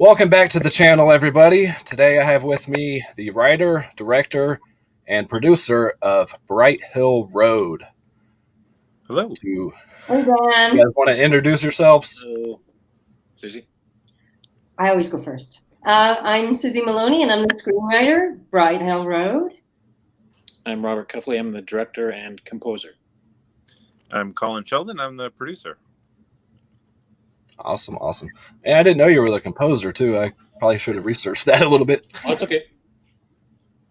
Welcome back to the channel, everybody. Today I have with me the writer, director, and producer of Bright Hill Road. Hello. You Hey, Dan. guys want to introduce yourselves? Hello, Susie. I always go first. I'm Susie Maloney, and I'm the screenwriter, Bright Hill Road. I'm Robert Cuffley. I'm the director and composer. I'm Colin Sheldon. I'm the producer. Awesome. And I didn't know you were the composer, too. I probably should have researched that a little bit. Oh, it's okay.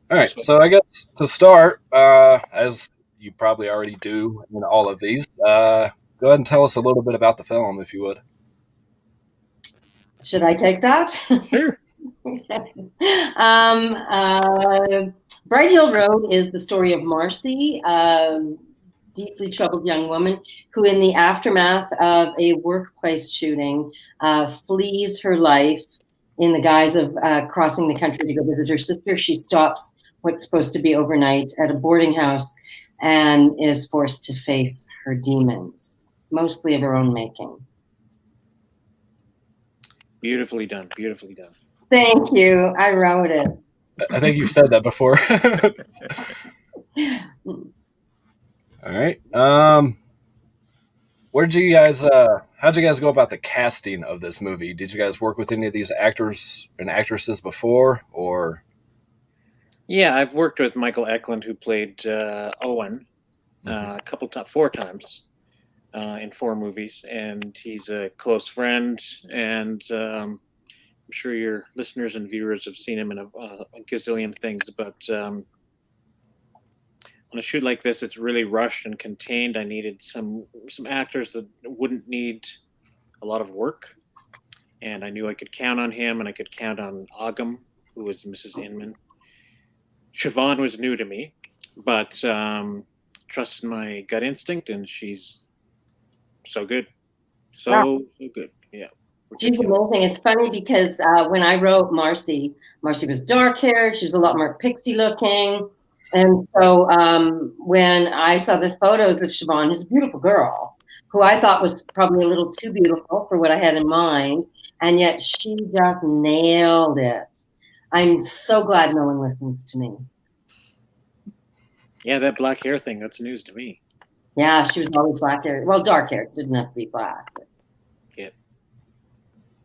All right, so I guess to start, as you probably already do in all of these, go ahead and tell us a little bit about the film, if you would. Should I take that? Sure. Bright Hill Road is the story of Marcy, a deeply troubled young woman who, in the aftermath of a workplace shooting, flees her life in the guise of crossing the country to go visit her sister. She stops what's supposed to be overnight at a boarding house and is forced to face her demons, mostly of her own making. Beautifully done. Beautifully done. Thank you. I wrote it. I think you've said that before. All right. How'd you guys go about the casting of this movie? Did you guys work with any of these actors and actresses before, or? Yeah, I've worked with Michael Eklund, who played Owen, four times in 4 movies, and he's a close friend. And I'm sure your listeners and viewers have seen him in a gazillion things. But on a shoot like this, it's really rushed and contained. I needed some actors that wouldn't need a lot of work, and I knew I could count on him, and I could count on Agam, who was Mrs. Inman. Siobhan was new to me, but trusted my gut instinct, and she's so good. So good. Yeah. She's amazing. It's funny because when I wrote Marcy was dark-haired. She was a lot more pixie-looking. And so when I saw the photos of Siobhan, who's a beautiful girl, who I thought was probably a little too beautiful for what I had in mind, and yet she just nailed it. I'm so glad no one listens to me. Yeah, that black hair thing, that's news to me. Yeah, she was always black hair. Well, dark hair. Didn't have to be black. Yeah.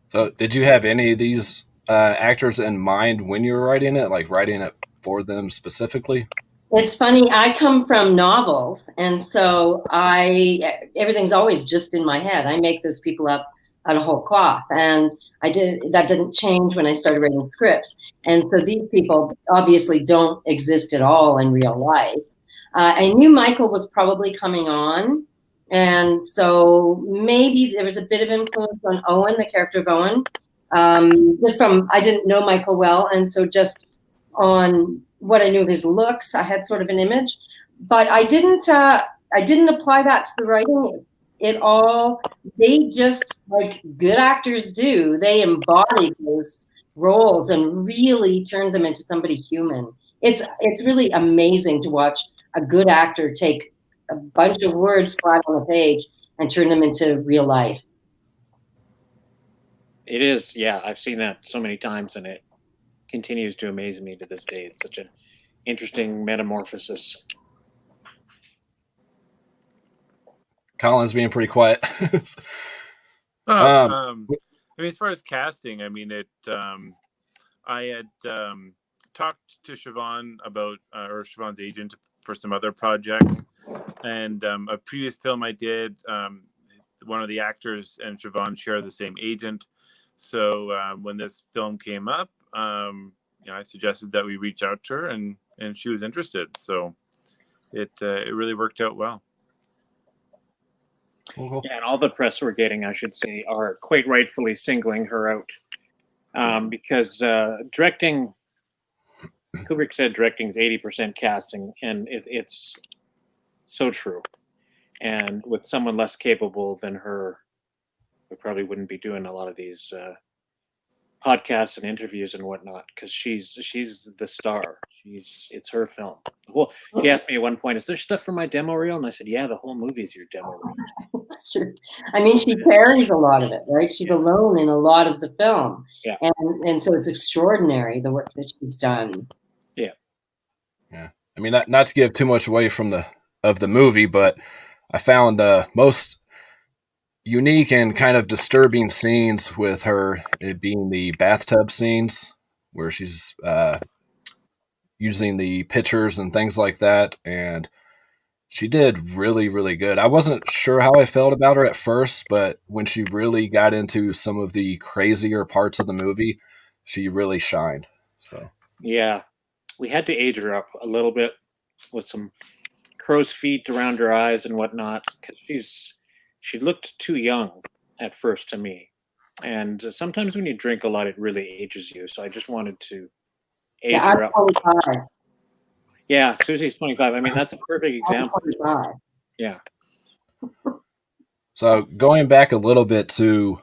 So did you have any of these actors in mind when you were writing it, like writing it for them specifically? It's funny. I come from novels, and so everything's always just in my head. I make those people up out of whole cloth, and that didn't change when I started writing scripts. And so these people obviously don't exist at all in real life. I knew Michael was probably coming on, and so maybe there was a bit of influence on Owen, the character of Owen, I didn't know Michael well, and so just on what I knew of his looks, I had sort of an image, but I didn't apply that to the writing. They just, like good actors do, they embodied those roles and really turned them into somebody human. It's really amazing to watch a good actor take a bunch of words flat on a page and turn them into real life. It is, yeah. I've seen that so many times, and it continues to amaze me to this day. It's such an interesting metamorphosis. Colin's being pretty quiet. I mean, as far as casting, I mean, I had talked to Siobhan about, or Siobhan's agent, for some other projects, and a previous film I did, one of the actors and Siobhan share the same agent. So when this film came up, I suggested that we reach out to her, and she was interested. So it really worked out well. Cool. Yeah, and all the press we're getting, I should say, are quite rightfully singling her out, because directing, Kubrick said directing is 80% casting, and it's so true. And with someone less capable than her, we probably wouldn't be doing a lot of these podcasts and interviews and whatnot because she's the star. It's her film. Well, she asked me at one point, "Is there stuff for my demo reel?" And I said, "Yeah, the whole movie is your demo reel." That's true. I mean, she carries a lot of it, right? She's alone in a lot of the film. Yeah. And so it's extraordinary, the work that she's done. Yeah. Yeah. I mean, not to give too much away from the movie, but I found the most unique and kind of disturbing scenes with her, it being the bathtub scenes where she's using the pictures and things like that. And she did really, really good. I wasn't sure how I felt about her at first, but when she really got into some of the crazier parts of the movie, she really shined. So yeah, we had to age her up a little bit with some crow's feet around her eyes and whatnot because she looked too young at first to me. And sometimes when you drink a lot, it really ages you. So I just wanted to age her up. 25. Yeah, Susie's 25. I mean, that's a perfect example. 25. Yeah. So going back a little bit to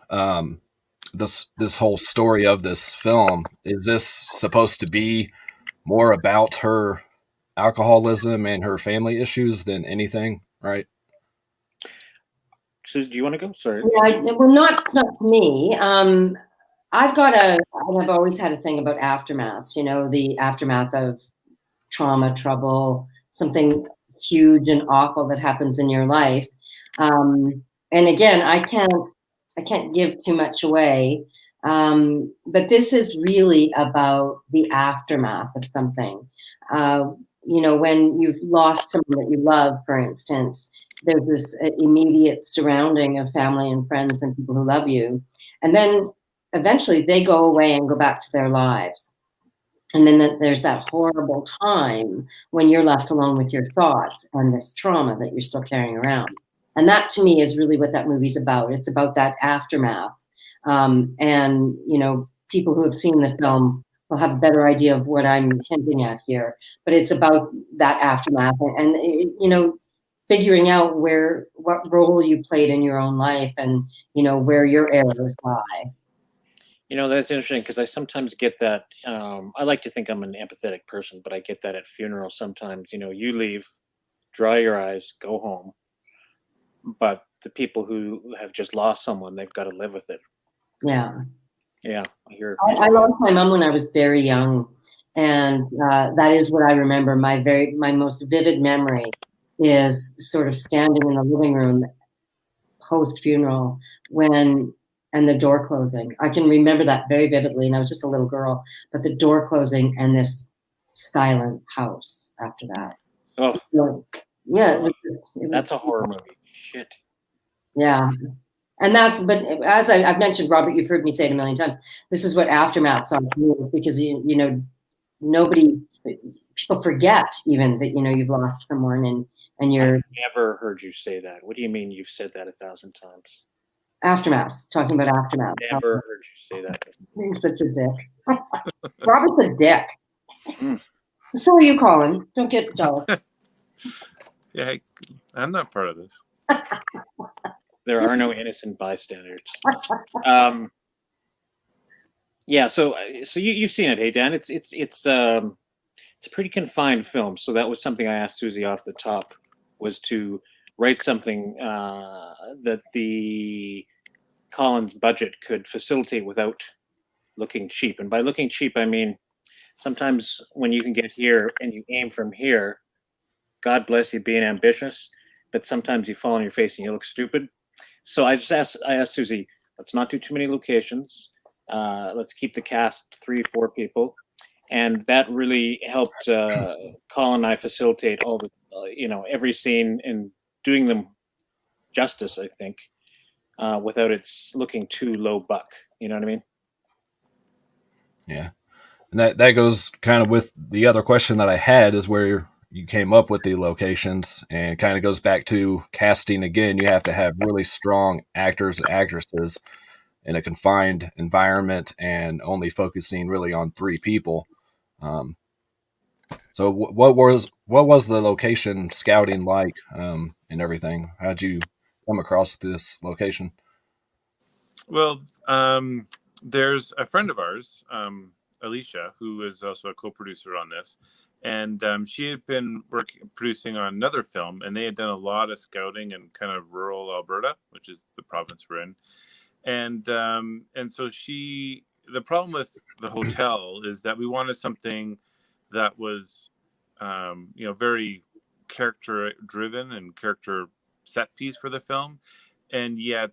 this whole story of this film, is this supposed to be more about her alcoholism and her family issues than anything, right? Susie, do you want to go? Sorry. Yeah, well, not me. I've always had a thing about aftermaths, the aftermath of trauma, trouble, something huge and awful that happens in your life. And again, I can't give too much away. But this is really about the aftermath of something. When you've lost someone that you love, for instance, there's this immediate surrounding of family and friends and people who love you. And then eventually they go away and go back to their lives. And then there's that horrible time when you're left alone with your thoughts and this trauma that you're still carrying around. And that to me is really what that movie's about. It's about that aftermath. And people who have seen the film will have a better idea of what I'm hinting at here. But it's about that aftermath and figuring out what role you played in your own life and, where your errors lie. That's interesting because I sometimes get that. I like to think I'm an empathetic person, but I get that at funerals sometimes. You leave, dry your eyes, go home. But the people who have just lost someone, they've got to live with it. Yeah. Yeah. I lost my mom when I was very young. And that is what I remember. My most vivid memory is sort of standing in the living room post-funeral and the door closing. I can remember that very vividly, and I was just a little girl, but the door closing and this silent house after that. Oh. Yeah. That's a horror movie. Shit. Yeah. And but as I've mentioned, Robert, you've heard me say it a million times, this is what aftermaths are because, people forget even that, you've lost someone and you're. I've never heard you say that. What do you mean you've said that 1,000 times? Aftermaths, talking about aftermath. Never heard you say that. You're such a dick. Robert's a dick. Mm. So are you, Colin. Don't get jealous. Yeah, I'm not part of this. There are no innocent bystanders. Yeah, so you've seen it, hey Dan? It's a pretty confined film. So that was something I asked Susie off the top, was to write something that the Colin's budget could facilitate without looking cheap. And by looking cheap, I mean sometimes when you can get here and you aim from here, God bless you being ambitious, but sometimes you fall on your face and you look stupid. So I asked Susie, let's not do too many locations. Let's keep the cast 3-4 people. And that really helped Colin and I facilitate all the, every scene and doing them justice, I think, without it looking too low buck. You know what I mean? Yeah. And that goes kind of with the other question that I had, is where you came up with the locations, and kind of goes back to casting again. You have to have really strong actors and actresses in a confined environment and only focusing really on 3 people. So what was the location scouting like, and everything? How'd you come across this location? Well, there's a friend of ours, Alicia, who is also a co-producer on this, and she had been producing on another film, and they had done a lot of scouting in kind of rural Alberta, which is the province we're in, and so the problem with the hotel is that we wanted something that was very character driven and character set piece for the film. And yet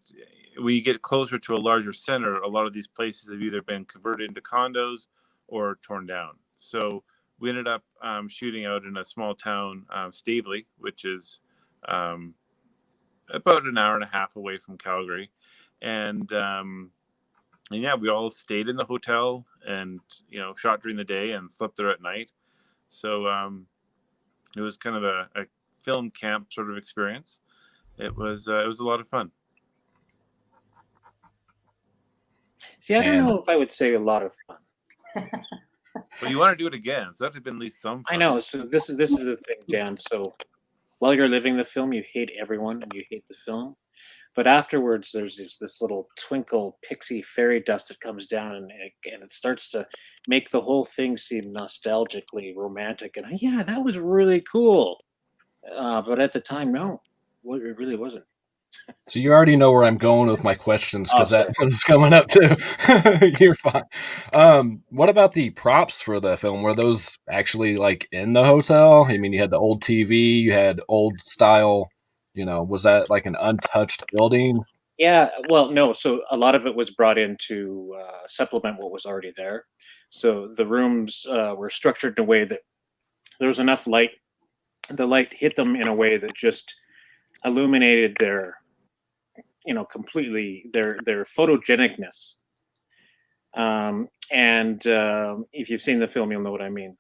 when you get closer to a larger center, a lot of these places have either been converted into condos or torn down. So we ended up shooting out in a small town, Stavely, which is about an hour and a half away from Calgary. And yeah, we all stayed in the hotel and, shot during the day and slept there at night. So it was kind of a film camp sort of experience. It was a lot of fun. See, I don't know if I would say a lot of fun. Well, you want to do it again, so that would have been at least some fun. I know. So this is the thing, Dan. So while you're living the film, you hate everyone and you hate the film. But afterwards, there's this little twinkle pixie fairy dust that comes down, and it starts to make the whole thing seem nostalgically romantic. And yeah, that was really cool. But at the time, no, it really wasn't. So you already know where I'm going with my questions, because that one's coming up too. You're fine. What about the props for the film? Were those actually like in the hotel? I mean, you had the old TV, you had old style. Was that like an untouched building? Yeah, well, no. So a lot of it was brought in to supplement what was already there. So the rooms were structured in a way that there was enough light. The light hit them in a way that just illuminated their, completely their photogenicness. And if you've seen the film, you'll know what I mean.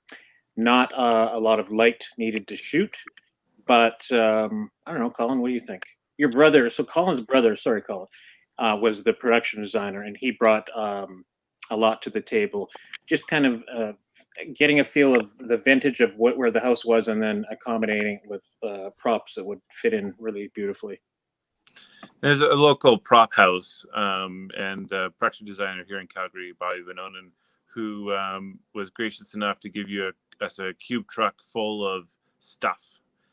Not a lot of light needed to shoot. But I don't know, Colin, what do you think? Your brother, so Colin's brother, sorry, Colin, was the production designer, and he brought a lot to the table, just kind of getting a feel of the vintage of where the house was, and then accommodating it with props that would fit in really beautifully. There's a local prop house and production designer here in Calgary, Bobby Vanonen, who was gracious enough to give us a cube truck full of stuff.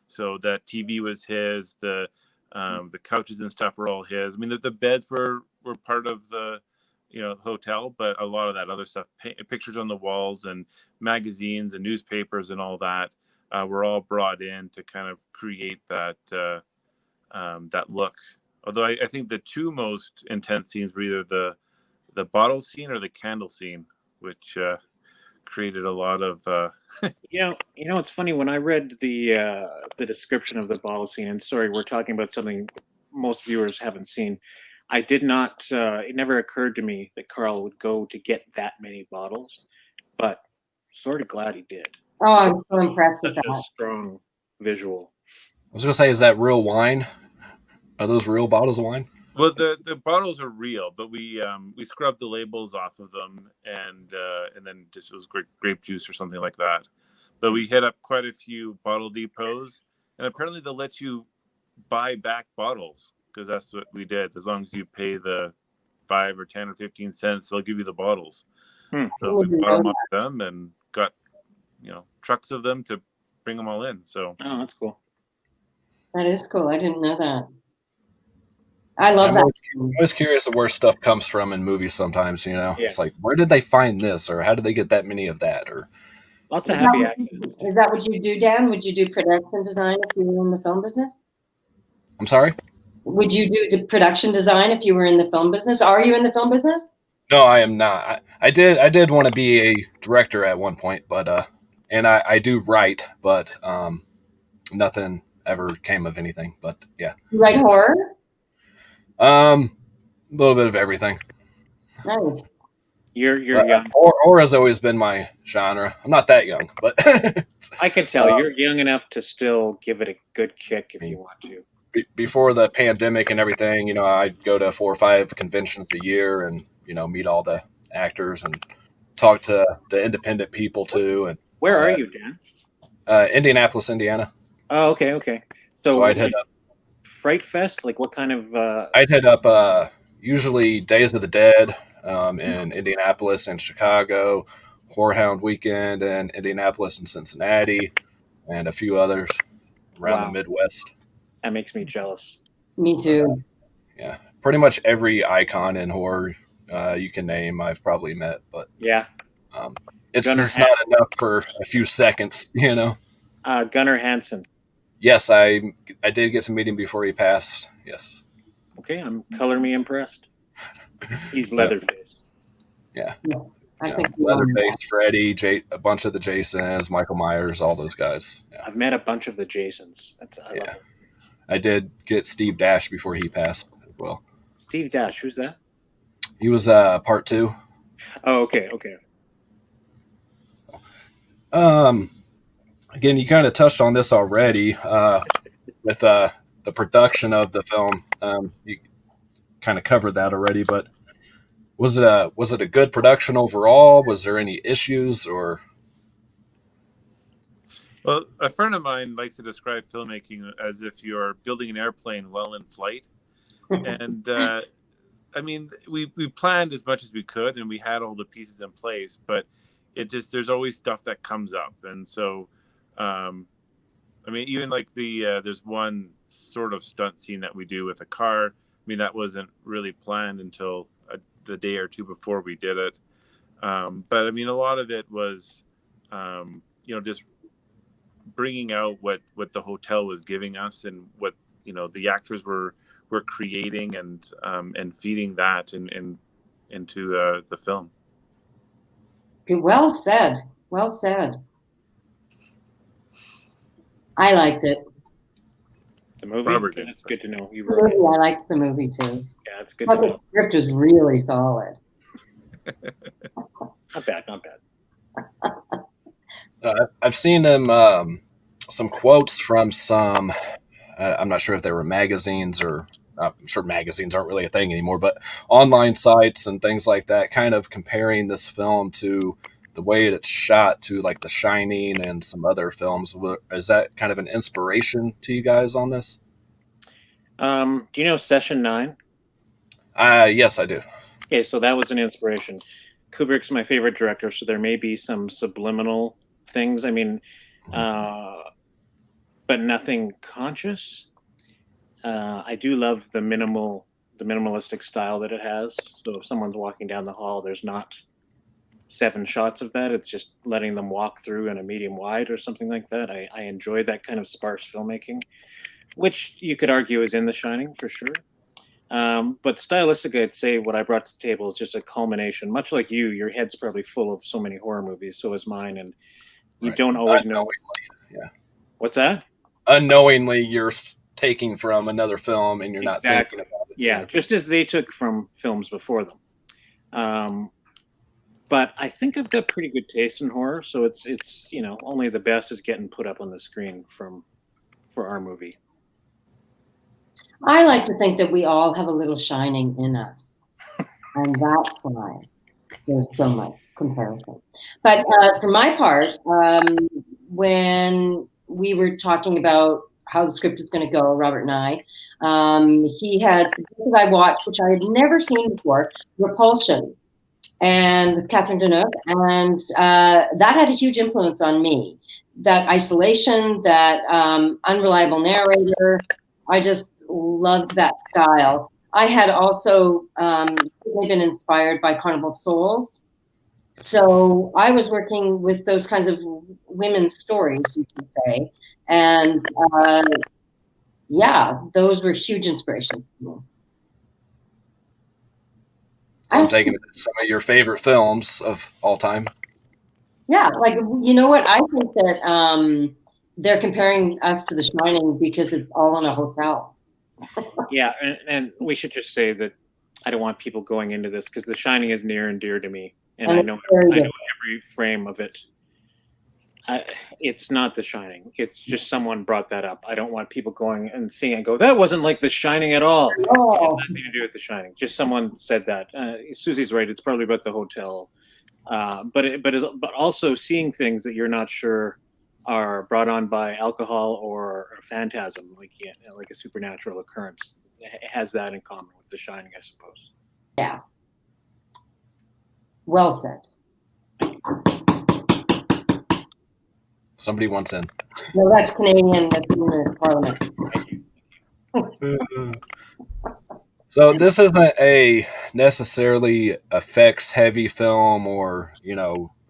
So that TV was his, the couches and stuff were all his. I mean, the beds were part of the hotel, but a lot of that other stuff, pictures on the walls and magazines and newspapers and all that, were all brought in to kind of create that that look. Although I think the two most intense scenes were either the bottle scene or the candle scene, which created a lot of it's funny, when I read the description of the bottle scene, and sorry, we're talking about something most viewers haven't seen. I did not it never occurred to me that Carl would go to get that many bottles, but sort of glad he did. Oh, I'm so impressed with Such that. a strong visual. I was gonna say, is that real wine? Are those real bottles of wine? Well, the bottles are real, but we scrubbed the labels off of them, and then just it was grape juice or something like that. But we hit up quite a few bottle depots, and apparently they'll let you buy back bottles, because that's what we did. As long as you pay the 5 or 10 or 15 cents, they'll give you the bottles. So we bought them off them and got trucks of them to bring them all in. So that's cool. That is cool. I didn't know that. I love that. I'm always curious of where stuff comes from in movies sometimes, Yeah. It's like, where did they find this, or how did they get that many of that, or lots of happy accidents. Is that what you do, Dan? Would you do production design if you were in the film business? I'm sorry? Would you do production design if you were in the film business? Are you in the film business? No, I am not. I did want to be a director at one point, but and I do write, but nothing ever came of anything. But yeah. You write horror? A little bit of everything. Nice. You're young. Horror has always been my genre. I'm not that young, but I can tell you're young enough to still give it a good kick if you want to. Before the pandemic and everything, I'd go to 4 or 5 conventions a year and meet all the actors and talk to the independent people too. And where are you, Dan? Indianapolis, Indiana. Oh, okay. So I'd head up Fright Fest. Like, what kind of? I'd head up usually Days of the Dead, in Indianapolis and Chicago, Whorehound Weekend in Indianapolis and Cincinnati, and a few others around the Midwest. That makes me jealous. Me too. Yeah, pretty much every icon in horror you can name, I've probably met. But yeah, it's just not enough for a few seconds, you know. Gunnar Hansen. Yes, I did get to meet him before he passed. Yes. Okay, I'm color me impressed. He's Leatherface. Yeah. I think Leatherface, Freddy, a bunch of the Jasons, Michael Myers, all those guys. Yeah. I've met a bunch of the Jasons. I love it. I did get Steve Dash before he passed as well. Steve Dash, who's that? He was part 2. Oh, okay. Again, you kind of touched on this already with the production of the film. You kind of covered that already, but was it a good production overall? Was there any issues or? Well, a friend of mine likes to describe filmmaking as if you're building an airplane while in flight, and I mean, we planned as much as we could, and we had all the pieces in place, but there's always stuff that comes up, and so. I mean, even like there's one sort of stunt scene that we do with a car. I mean, that wasn't really planned until the day or two before we did it. But I mean, a lot of it was, just bringing out what the hotel was giving us and what, the actors were creating and feeding that into the film. Well said. Well said. I liked it. The movie? Robert That's good to know. You wrote it. I liked the movie too. Yeah, it's good to know. The script was really solid. Not bad. I've seen them some quotes from some. I'm not sure if they were magazines or. I'm sure magazines aren't really a thing anymore, but online sites and things like that, kind of comparing this film to the way it's shot to like The Shining and some other films. Is that kind of an inspiration to you guys on this? Do you know Session 9? Yes, I do. Okay, so that was an inspiration. Kubrick's my favorite director, so there may be some subliminal things. I mean, but nothing conscious. I do love the minimalistic style that it has. So if someone's walking down the hall, there's not 7 shots of that. It's just letting them walk through in a medium wide or something like that. I enjoy that kind of sparse filmmaking, which you could argue is in The Shining for sure. But stylistically, I'd say what I brought to the table is just a culmination. Much like you, your head's probably full of so many horror movies. So is mine, and you don't always know. Yeah. What's that? Unknowingly, you're taking from another film, and you're not thinking about it. Yeah, just as they took from films before them. But I think I've got pretty good taste in horror, so it's only the best is getting put up on the screen for our movie. I like to think that we all have a little Shining in us, and that's why there's so much comparison. But for my part, when we were talking about how the script is going to go, Robert and I, he had something I watched, which I had never seen before, Repulsion, and with Catherine Deneuve, and that had a huge influence on me. That isolation, that unreliable narrator, I just loved that style. I had also been inspired by Carnival of Souls. So I was working with those kinds of women's stories, you could say. And those were huge inspirations to me. I'm taking some of your favorite films of all time. Yeah, like, you know what? I think that they're comparing us to The Shining because it's all in a hotel. Yeah, and we should just say that I don't want people going into this because The Shining is near and dear to me, and I know every frame of it. It's not The Shining. It's just someone brought that up. I don't want people going and seeing and go, that wasn't like The Shining at all. No. It has nothing to do with The Shining. Just someone said that. Susie's right. It's probably about the hotel, but also seeing things that you're not sure are brought on by alcohol or a phantasm, like a supernatural occurrence. It has that in common with The Shining, I suppose. Yeah. Well said. Somebody wants in. No, that's Canadian. That's in the Parliament. So this isn't a necessarily effects heavy film or,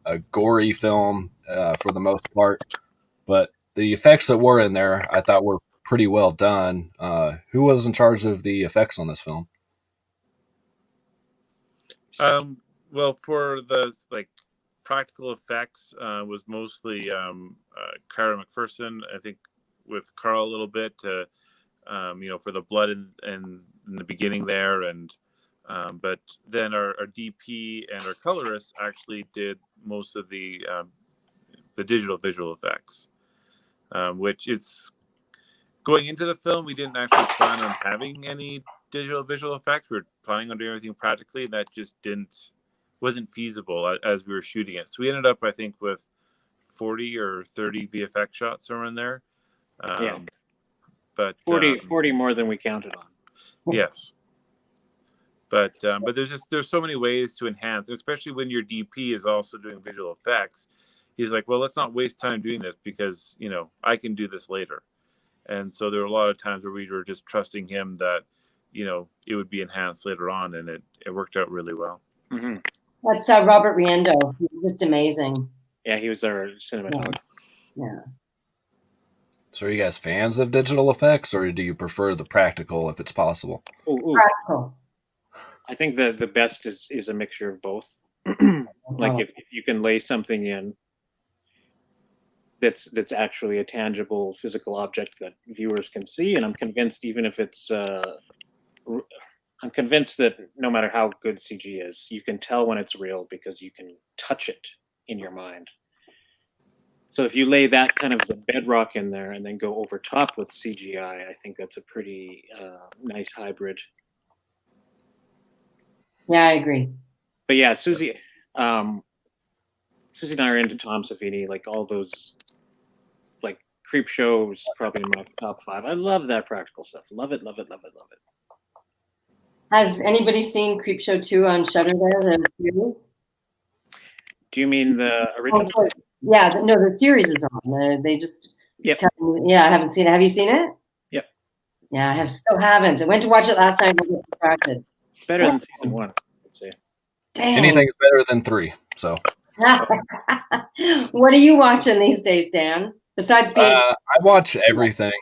a gory film for the most part, but the effects that were in there I thought were pretty well done. Who was in charge of the effects on this film? Well, for the practical effects was mostly Cara McPherson, I think, with Carl a little bit, for the blood in the beginning there, and but then our DP and our colorist actually did most of the digital visual effects, which is going into the film. We didn't actually plan on having any digital visual effects. We were planning on doing everything practically, and that just wasn't feasible as we were shooting it. So we ended up, I think, with 40 or 30 VFX shots somewhere in there. Yeah. But 40 more than we counted on. Yes. But there's so many ways to enhance, especially when your DP is also doing visual effects. He's like, well, let's not waste time doing this because, I can do this later. And so there were a lot of times where we were just trusting him that, it would be enhanced later on, and it worked out really well. Mm-hmm. That's Robert Riendo. He's just amazing. Yeah, he was our cinematographer. Yeah. So are you guys fans of digital effects, or do you prefer the practical if it's possible? Ooh. Practical. I think the best is a mixture of both. Like if you can lay something in that's actually a tangible physical object that viewers can see, and I'm convinced even if it's I'm convinced that no matter how good CG is, you can tell when it's real because you can touch it in your mind. So if you lay that kind of as a bedrock in there and then go over top with CGI, I think that's a pretty nice hybrid. Yeah, I agree. But yeah, Susie and I are into Tom Savini, like all those, like Creep Show is probably in my top 5. I love that practical stuff. Love it, love it, love it, love it. Has anybody seen Creep Show 2 on Shudder there, the series? Do you mean the original? Oh, yeah, the series is on. They just... Yep. Yeah, I haven't seen it. Have you seen it? Yep. Yeah, still haven't. I went to watch it last night and I got distracted. It's better than season 1, I'd say. Dang. Anything's better than 3, so... What are you watching these days, Dan? Besides being... I watch everything.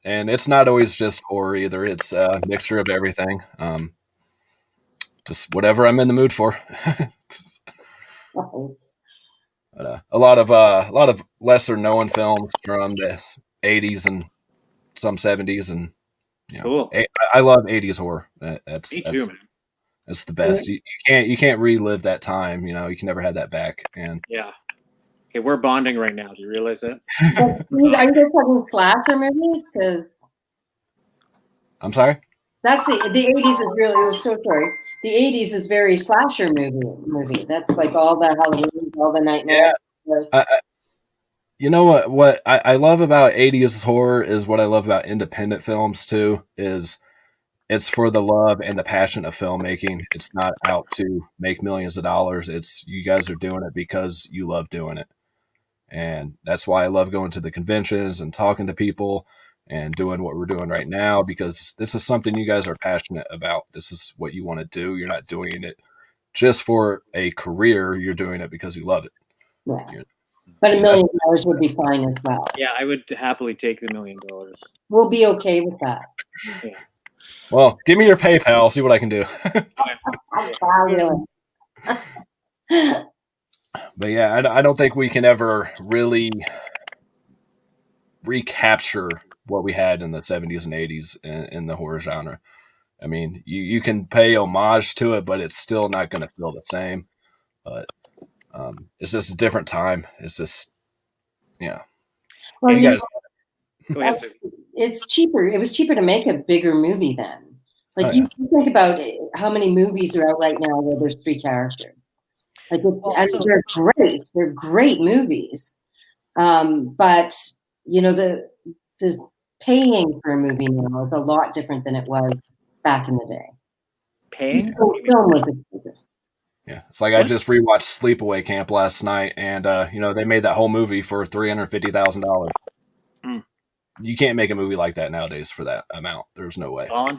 And it's not always just horror either. It's a mixture of everything. Just whatever I'm in the mood for. Nice. But, a lot of lesser known films from the 80s and some 70s, and Cool. I love 80s horror. Me too, man. It's the best. You can't relive that time. You can never have that back. And yeah. Okay, we're bonding right now. Do you realize that? Are you guys talking slasher movies? Because I'm sorry. That's the 80s is really. Oh, so sorry. The 80s is very slasher movie. That's like all the Halloween, all the nightmares. Yeah. You know what I love about 80s horror is what I love about independent films too. Is it's for the love and the passion of filmmaking. It's not out to make millions of dollars. It's you guys are doing it because you love doing it. And that's why I love going to the conventions and talking to people and doing what we're doing right now, because this is something you guys are passionate about. This is what you want to do. You're not doing it just for a career. You're doing it because you love it. Yeah. But $1 million would be fine as well. Yeah, I would happily take the $1 million. We'll be okay with that. Yeah. Well, give me your PayPal. I'll see what I can do. But yeah, I don't think we can ever really recapture what we had in the 70s and 80s in the horror genre. I mean, you can pay homage to it, but it's still not going to feel the same. But it's just a different time. It's just, yeah. Well, Go ahead, Susie. It's cheaper. It was cheaper to make a bigger movie then. Like you think about how many movies are out right now where there's 3 characters. Like and they're great. They're great movies. But the paying for a movie now is a lot different than it was back in the day. Paying? Film was expensive. Yeah, it's like I just rewatched Sleepaway Camp last night, and they made that whole movie for $350,000. You can't make a movie like that nowadays for that amount. There's no way. On.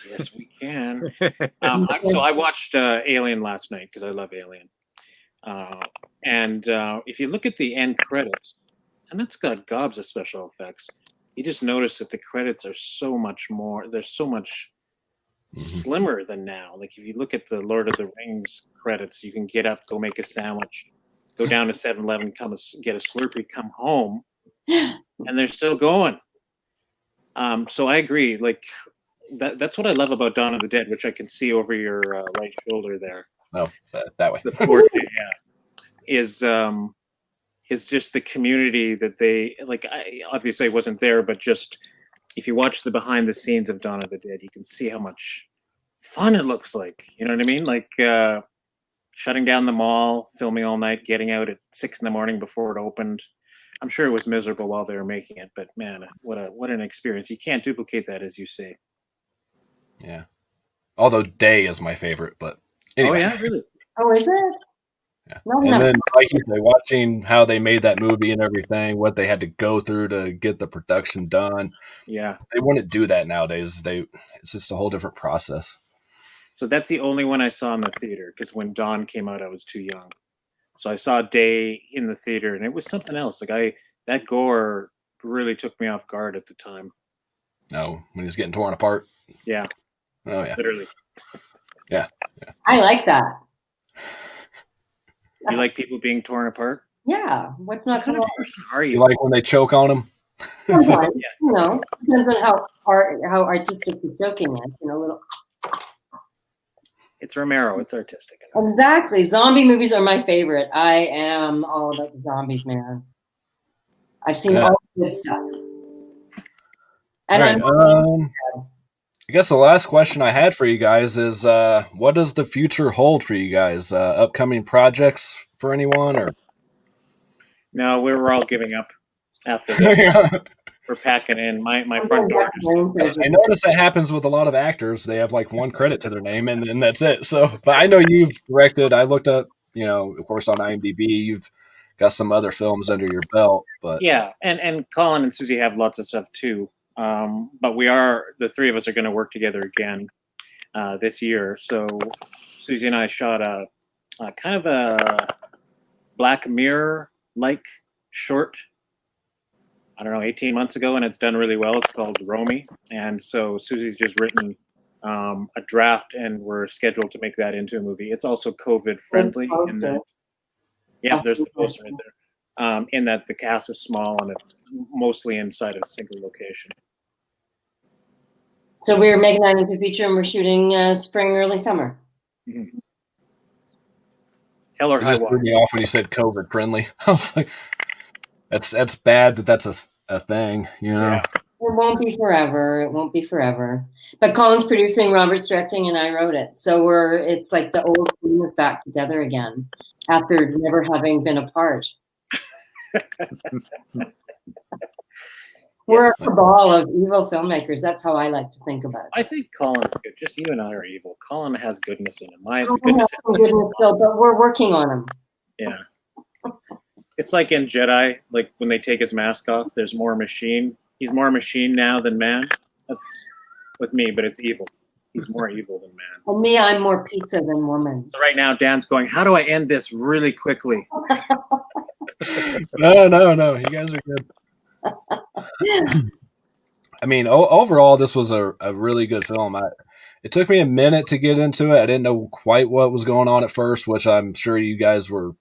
Yes, we can. So I watched Alien last night because I love Alien. And if you look at the end credits, and that's got gobs of special effects, you just notice that the credits are so much more. They're so much slimmer than now. Like if you look at the Lord of the Rings credits, you can get up, go make a sandwich, go down to 7-Eleven, get a Slurpee, come home, and they're still going. So I agree. Like that's what I love about Dawn of the Dead, which I can see over your right shoulder there. Oh, that way. The 4K, is just the community that they like. Obviously I wasn't there, but just if you watch the behind the scenes of Dawn of the Dead, you can see how much fun it looks like. You know what I mean? Like shutting down the mall, filming all night, getting out at 6 a.m. before it opened. I'm sure it was miserable while they were making it, but man, what an experience. You can't duplicate that, as you say. Yeah. Although Day is my favorite, but anyway. Oh yeah, really? Oh, is it? Yeah. And then, like you say, watching how they made that movie and everything, what they had to go through to get the production done. Yeah. They wouldn't do that nowadays. It's just a whole different process. So that's the only one I saw in the theater, because when Dawn came out, I was too young. So I saw Day in the theater, and it was something else. Like that gore really took me off guard at the time. No, when he's getting torn apart. Yeah. Oh yeah. Literally. Yeah. I like that. You like people being torn apart? Yeah. What's not what kind of person are you? You like when they choke on him? Sometimes, depends on how artistic the joking is. Little. It's Romero. It's artistic. Exactly. Zombie movies are my favorite. I am all about the zombies, man. I've seen all the good stuff. And I guess the last question I had for you guys is, what does the future hold for you guys? Upcoming projects for anyone, or? No, we're all giving up after this. We're packing in. My front door. I notice that happens with a lot of actors. They have like one credit to their name, and then that's it. So, but I know you've directed. I looked up, of course, on IMDb. You've got some other films under your belt, but yeah, and Colin and Susie have lots of stuff too. But the three of us are going to work together again this year. So Susie and I shot a kind of a Black Mirror-like short, I don't know, 18 months ago, and it's done really well. It's called Romy. And so Susie's just written a draft, and we're scheduled to make that into a movie. It's also COVID friendly. There's the poster right there. In that the cast is small and it's mostly inside a single location. So we're making that into a feature, and we're shooting spring, early summer. Mm-hmm. Hell or high water. Just threw me off when you said COVID friendly. I was like, that's bad that's a thing, Yeah. It won't be forever. It won't be forever. But Colin's producing, Robert's directing, and I wrote it. So it's like the old team is back together again after never having been apart. We're a cabal of evil filmmakers. That's how I like to think about it. I think Colin's good. Just you and I are evil. Colin has goodness in him. Goodness still, but we're working on him. Yeah. It's like in Jedi, like when they take his mask off, there's more machine. He's more machine now than man. That's with me, but it's evil. He's more evil than man. Well, me, I'm more pizza than woman. So right now, Dan's going, how do I end this really quickly? No. You guys are good. I mean, overall, this was a really good film. It took me a minute to get into it. I didn't know quite what was going on at first, which I'm sure you guys were,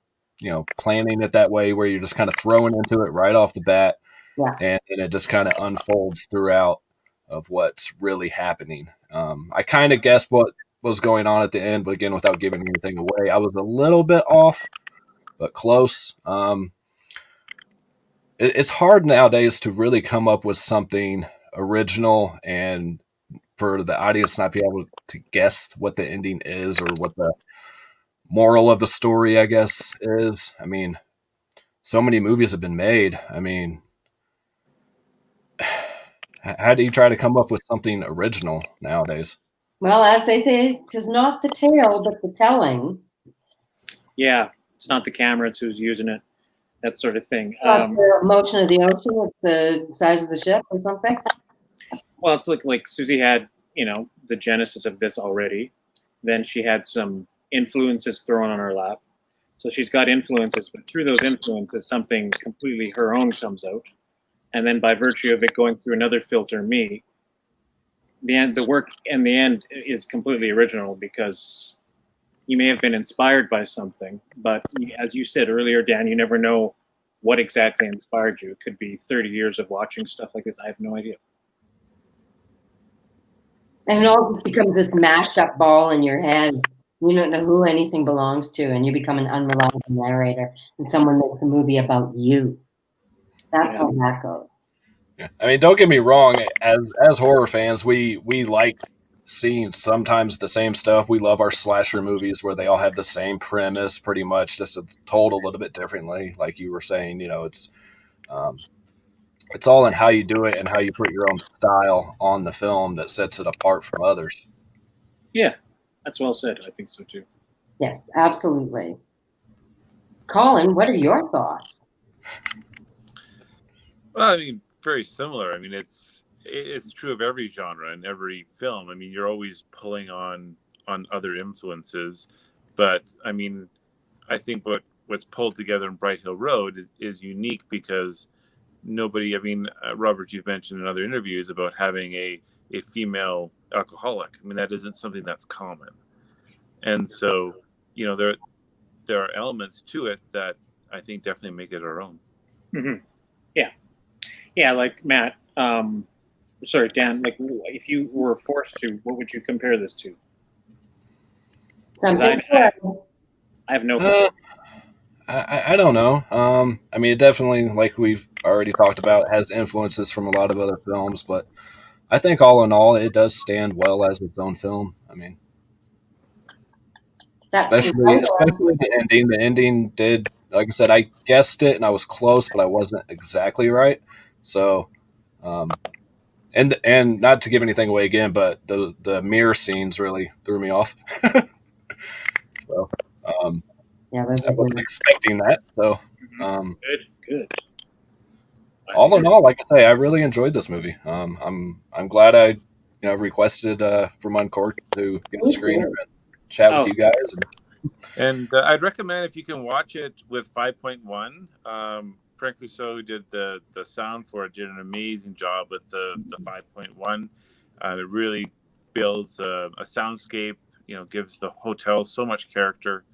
planning it that way, where you're just kind of throwing into it right off the bat. Yeah. And it just kind of unfolds throughout of what's really happening. I kind of guessed what was going on at the end, but again, without giving anything away, I was a little bit off, but close. It's hard nowadays to really come up with something original and for the audience not be able to guess what the ending is or what the moral of the story, I guess, is. I mean, so many movies have been made. I mean, how do you try to come up with something original nowadays? Well, as they say, tis not the tale, but the telling. Yeah, it's not the camera; it's who's using it. That sort of thing. Not the motion of the ocean; it's the size of the ship, or something. Well, it's like Susie had, the genesis of this already. Then she had some influences thrown on her lap. So she's got influences, but through those influences, something completely her own comes out. And then by virtue of it going through another filter, me, the work in the end is completely original because you may have been inspired by something, but as you said earlier, Dan, you never know what exactly inspired you. It could be 30 years of watching stuff like this. I have no idea. And it all just becomes this mashed up ball in your head. You don't know who anything belongs to, and you become an unreliable narrator, and someone makes a movie about you. That's how that goes. Yeah. I mean, don't get me wrong. As horror fans, we like seeing sometimes the same stuff. We love our slasher movies where they all have the same premise, pretty much, just told a little bit differently. Like you were saying, it's all in how you do it and how you put your own style on the film that sets it apart from others. Yeah, that's well said. I think so too. Yes, absolutely. Colin, what are your thoughts? Well, I mean, very similar. I mean, it's true of every genre and every film. I mean, you're always pulling on other influences, but I mean, I think what's pulled together in Bright Hill Road is unique because nobody. I mean, Robert, you've mentioned in other interviews about having a female alcoholic. I mean, that isn't something that's common, and so there are elements to it that I think definitely make it our own. Mm-hmm. Yeah, like Matt. Sorry, Dan. Like, if you were forced to, what would you compare this to? I have no. I don't know. I mean, it definitely, like we've already talked about, has influences from a lot of other films, but I think all in all, it does stand well as its own film. I mean, especially the ending. The ending did, like I said, I guessed it and I was close, but I wasn't exactly right. So, and not to give anything away again, but the mirror scenes really threw me off. So, yeah, I wasn't expecting that. So, good. All in all, like I say, I really enjoyed this movie. I'm glad I requested from Uncorked to get a screener and chat with you guys. And I'd recommend if you can watch it with 5.1. Frank Rousseau did the sound for it, did an amazing job with the 5.1. It really builds a soundscape, gives the hotel so much character.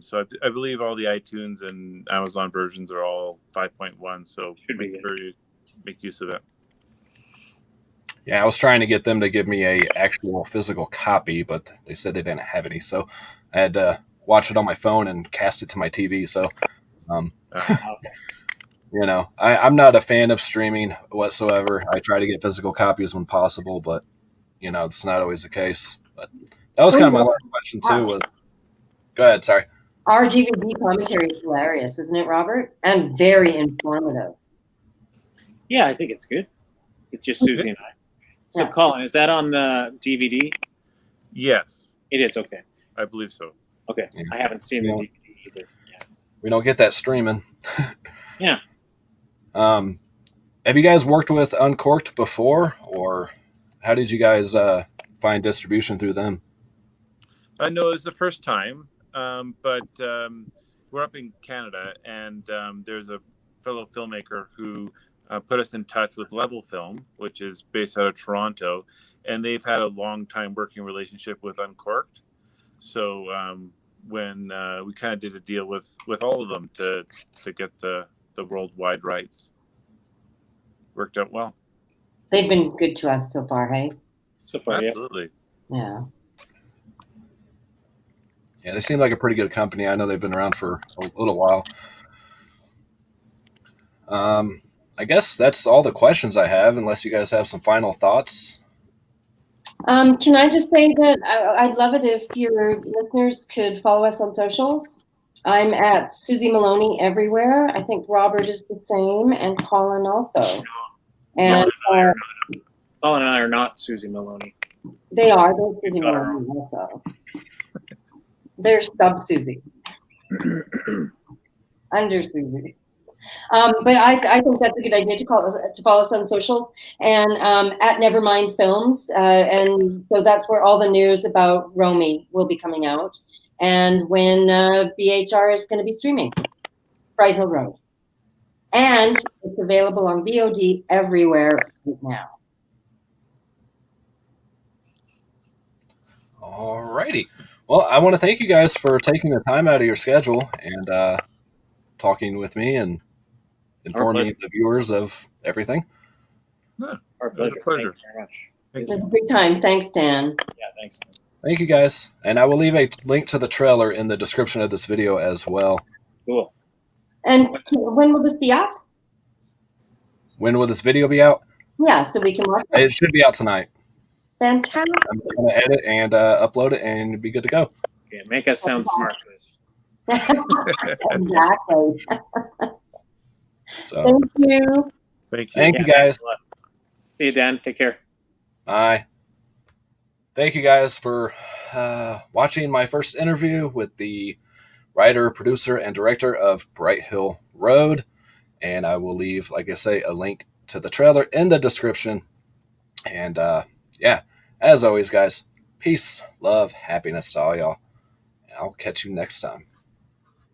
So I believe all the iTunes and Amazon versions are all 5.1. So make sure you make use of it. Yeah, I was trying to get them to give me a actual physical copy, but they said they didn't have any. So I had to watch it on my phone and cast it to my TV. So, I'm not a fan of streaming whatsoever. I try to get physical copies when possible, but it's not always the case. But that was kind of my last question too. Go ahead. Sorry. Our DVD commentary is hilarious, isn't it, Robert? And very informative. Yeah, I think it's good. It's just Susie and I. So, yeah. Colin, is that on the DVD? Yes. It is, okay. I believe so. Okay. Yeah. I haven't seen the DVD either. Yeah. We don't get that streaming. Yeah. Have you guys worked with Uncorked before, or how did you guys find distribution through them? I know it's the first time, but we're up in Canada, and there's a fellow filmmaker who put us in touch with Level Film, which is based out of Toronto, and they've had a long time working relationship with Uncorked. So when we kind of did a deal with all of them to get the worldwide rights, worked out well. They've been good to us so far, hey? So far, absolutely. Yeah. Yeah, they seem like a pretty good company. I know they've been around for a little while. I guess that's all the questions I have, unless you guys have some final thoughts. Can I just say that I'd love it if your listeners could follow us on socials. I'm at Susie Maloney everywhere. I think Robert is the same, and Colin also. And Colin and I are not Susie Maloney. They are. They're Susie got her Morton also. They're sub Susies. Under Susies. But I think that's a good idea to follow us on socials and at Nevermind Films. And so that's where all the news about Romy will be coming out. And when BHR is going to be streaming, Bright Hill Road. And it's available on VOD everywhere right now. Alrighty. Well, I want to thank you guys for taking the time out of your schedule and talking with me and informing the viewers of everything. Yeah, Our it was pleasure. a pleasure. Thank you very much. It was a big time. Thanks, Dan. Yeah, thanks. Thank you guys. And I will leave a link to the trailer in the description of this video as well. Cool. And when will this be up? When will this video be out? Yeah, so we can watch it. It should be out tonight. Fantastic. I'm going to edit and upload it and be good to go. Yeah, make us sound smart, please. Exactly. So Thank you. Thank thank you. you guys. Thanks a lot. See you, Dan. Take care. Bye. Thank you guys for watching my first interview with the writer, producer, and director of Bright Hill Road. And I will leave, like I say, a link to the trailer in the description. And yeah, as always, guys, peace, love, happiness to all y'all. And I'll catch you next time.